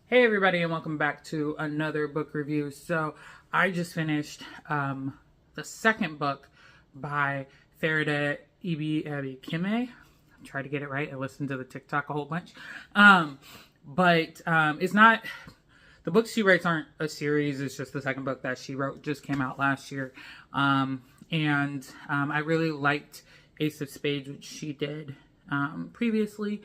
Hey everybody, and welcome back to another book review. So I just finished the second book by Faridah Àbíké-Íyímídé. Try to get it right. I listened to the TikTok a whole bunch. But it's not, the books she writes aren't a series. It's just the second book that she wrote, just came out last year. I really liked Ace of Spades, which she did previously.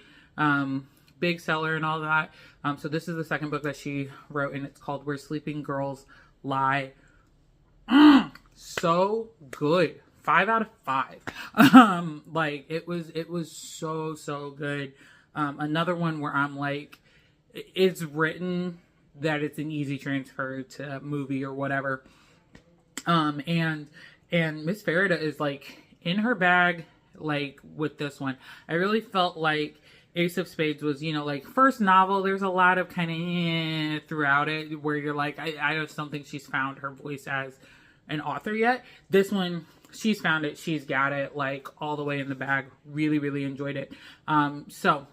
Big seller and all that. So this is the second book that she wrote, and it's called Where Sleeping Girls Lie. So good. 5 out of 5. Like it was so good. Another one where I'm like, it's written that it's an easy transfer to movie or whatever. And Miss Faridah is like in her bag, like with this one. I really felt like Ace of Spades was, like first novel. There's a lot of kind of throughout it where you're like, I just don't think she's found her voice as an author yet. This one, she's found it. She's got it like all the way in the bag. Really enjoyed it. So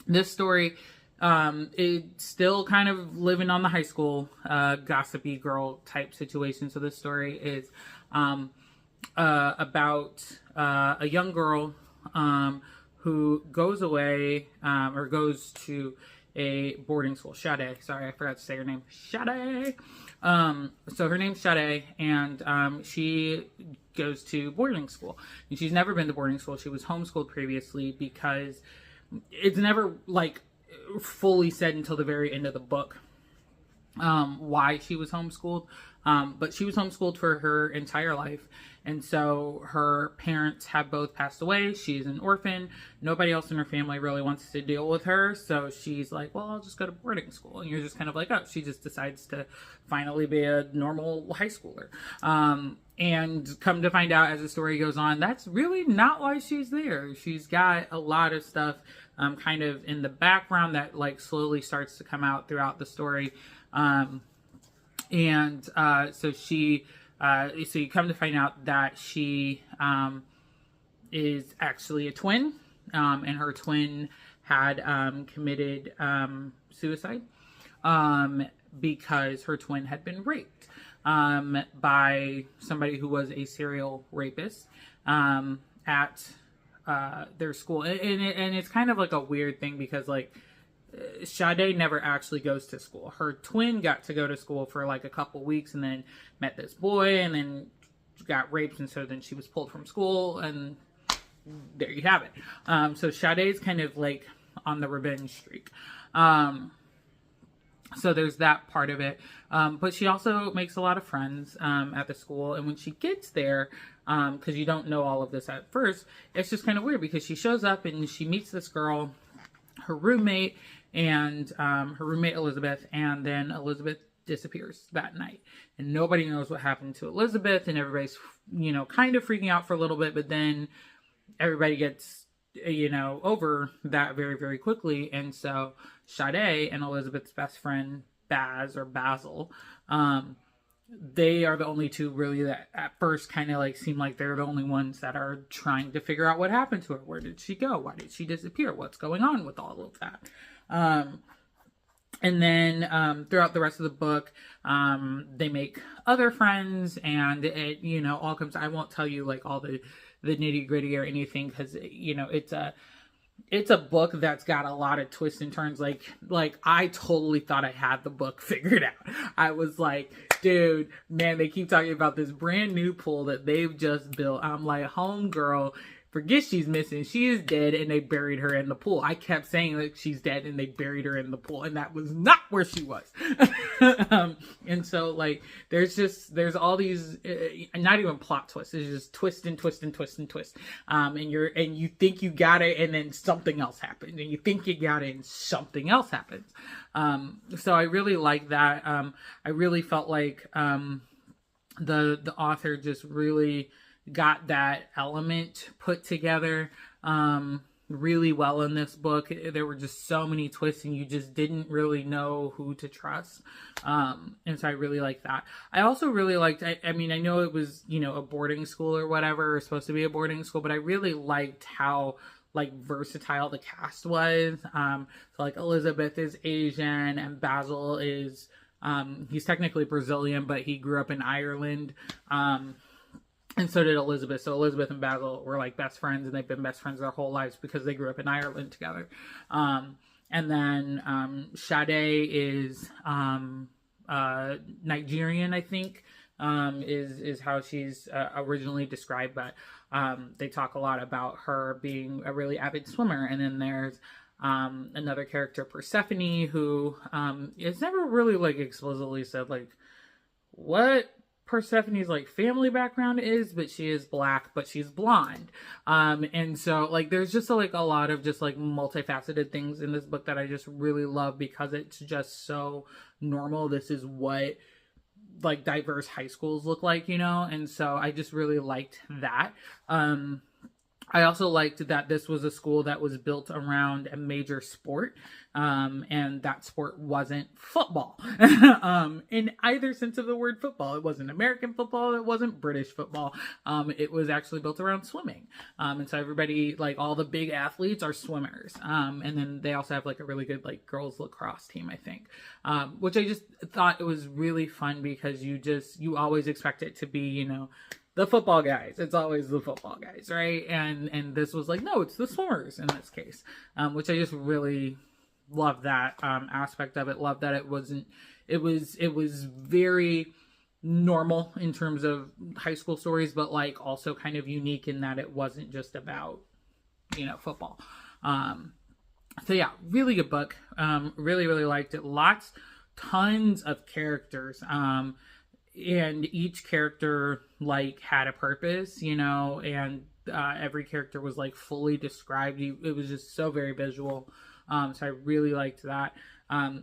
this story, it's still kind of living on the high school, gossipy girl type situation. So this story is, about, a young girl, who goes away, or goes to a boarding school. Sade. Sorry, I forgot to say her name. Sade. So her name's Sade, and she goes to boarding school. And she's never been to boarding school. She was homeschooled previously because it's never, like, fully said until the very end of the book why she was homeschooled. But she was homeschooled for her entire life. And so her parents have both passed away. She's an orphan. Nobody else in her family really wants to deal with her. So she's like, well, I'll just go to boarding school. And you're just kind of like, oh, she just decides to finally be a normal high schooler. And come to find out as the story goes on, that's really not why she's there. She's got a lot of stuff kind of in the background that like slowly starts to come out throughout the story. So you come to find out that she is actually a twin, and her twin had committed suicide because her twin had been raped by somebody who was a serial rapist at their school. And it's kind of like a weird thing because like Sade never actually goes to school. Her twin got to go to school for like a couple weeks and then met this boy and then got raped, and so then she was pulled from school, and there you have it. So Sade's kind of like on the revenge streak. So there's that part of it. But she also makes a lot of friends at the school, and when she gets there, because you don't know all of this at first, it's just kind of weird because she shows up and she meets this girl, her roommate, and her roommate Elizabeth, and then Elizabeth disappears that night, and nobody knows what happened to Elizabeth, and everybody's kind of freaking out for a little bit, but then everybody gets over that very quickly. And so Sade and Elizabeth's best friend Basil, they are the only two really that at first kind of like seem like they're the only ones that are trying to figure out what happened to her. Where did she go? Why did she disappear? What's going on with all of that? And then throughout the rest of the book, they make other friends, and it all comes. I won't tell you like all the nitty gritty or anything because it's a book that's got a lot of twists and turns. Like I totally thought I had the book figured out. I was like, dude, man, they keep talking about this brand new pool that they've just built. I'm like, homegirl, forget she's missing. She is dead, and they buried her in the pool. I kept saying that she's dead, and they buried her in the pool, and that was not where she was. And so, like, there's all these, not even plot twists. It's just twist and twist and twist and twist. And you think you got it, and then something else happens, and you think you got it, and something else happens. So I really like that. I really felt like the author just really got that element put together really well in this book. There were just so many twists, and you just didn't really know who to trust. And so I really like that. I also really liked, I mean, I know it was, a boarding school or whatever, or supposed to be a boarding school, but I really liked how like versatile the cast was. So like Elizabeth is Asian and Basil is he's technically Brazilian, but he grew up in Ireland. And so did Elizabeth. So Elizabeth and Basil were like best friends, and they've been best friends their whole lives because they grew up in Ireland together. And then Sade is Nigerian, I think, is how she's originally described. But they talk a lot about her being a really avid swimmer. And then there's another character, Persephone, who is never really like explicitly said like what Persephone's like family background is, but she is Black, but she's blonde. And so like there's just like a lot of just like multifaceted things in this book that I just really love because it's just so normal. This is what like diverse high schools look like, you know? And so I just really liked that. I also liked that this was a school that was built around a major sport, and that sport wasn't football in either sense of the word football. It wasn't American football. It wasn't British football. It was actually built around swimming. And so everybody, like all the big athletes are swimmers. And then they also have like a really good like girls lacrosse team, I think, which I just thought it was really fun because you always expect it to be, you know, the football guys. It's always the football guys, right? And this was like, no, it's the swimmers in this case, which I just really love that aspect of it. Love that it was very normal in terms of high school stories, but like also kind of unique in that it wasn't just about, you know, football. So yeah, really good book. Really, really liked it. Tons of characters. And each character like had a purpose, you know, and every character was like fully described. It was just so very visual. So I really liked that.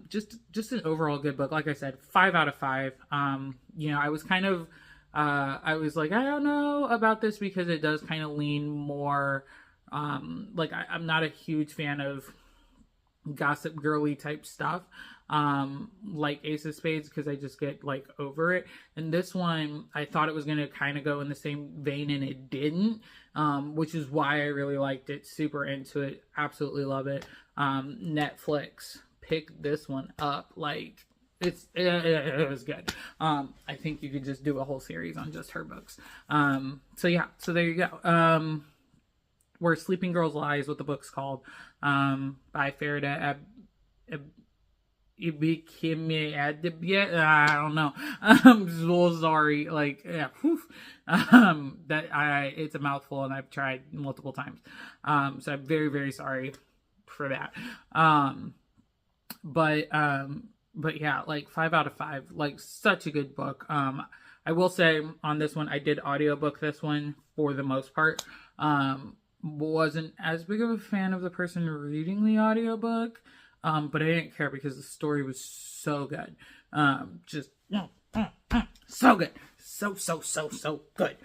Just an overall good book. Like I said, 5 out of 5. You know, I was kind of, I was like, I don't know about this because it does kind of lean more, like I'm not a huge fan of gossip girly type stuff. Like Ace of Spades, because I just get like over it. And this one, I thought it was going to kind of go in the same vein, and it didn't, which is why I really liked it. Super into it. Absolutely love it. Netflix picked this one up. Like it was good. I think you could just do a whole series on just her books. So yeah, so there you go. Where Sleeping Girls Lie is what the book's called, by Faridah. Àbíké-Íyímídé, I don't know. I'm so sorry. Like, yeah, it's a mouthful, and I've tried multiple times. So I'm very, very sorry for that. But yeah, like 5 out of 5. Like such a good book. I will say on this one, I did audiobook this one for the most part. Wasn't as big of a fan of the person reading the audiobook. But I didn't care because the story was so good. Just so good. So good.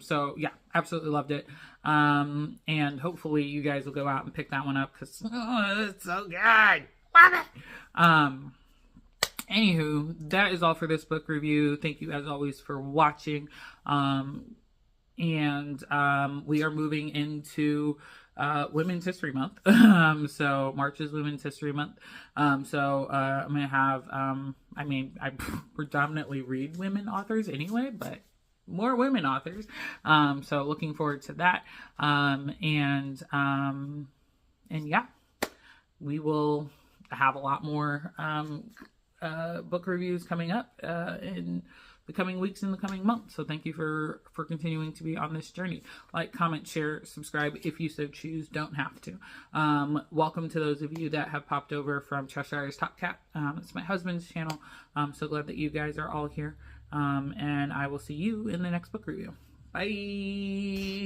So yeah, absolutely loved it. And hopefully you guys will go out and pick that one up because it's so good. Love it. Anywho, that is all for this book review. Thank you as always for watching. And we are moving into Women's History Month. So March is Women's History Month. So I'm gonna have I predominantly read women authors anyway, but more women authors. So looking forward to that. And yeah, we will have a lot more book reviews coming up in the coming weeks and the coming months. So thank you for continuing to be on this journey. Like, comment, share, subscribe if you so choose. Don't have to. Welcome to those of you that have popped over from Cheshire's Top Cat. It's my husband's channel. I'm so glad that you guys are all here. And I will see you in the next book review. Bye.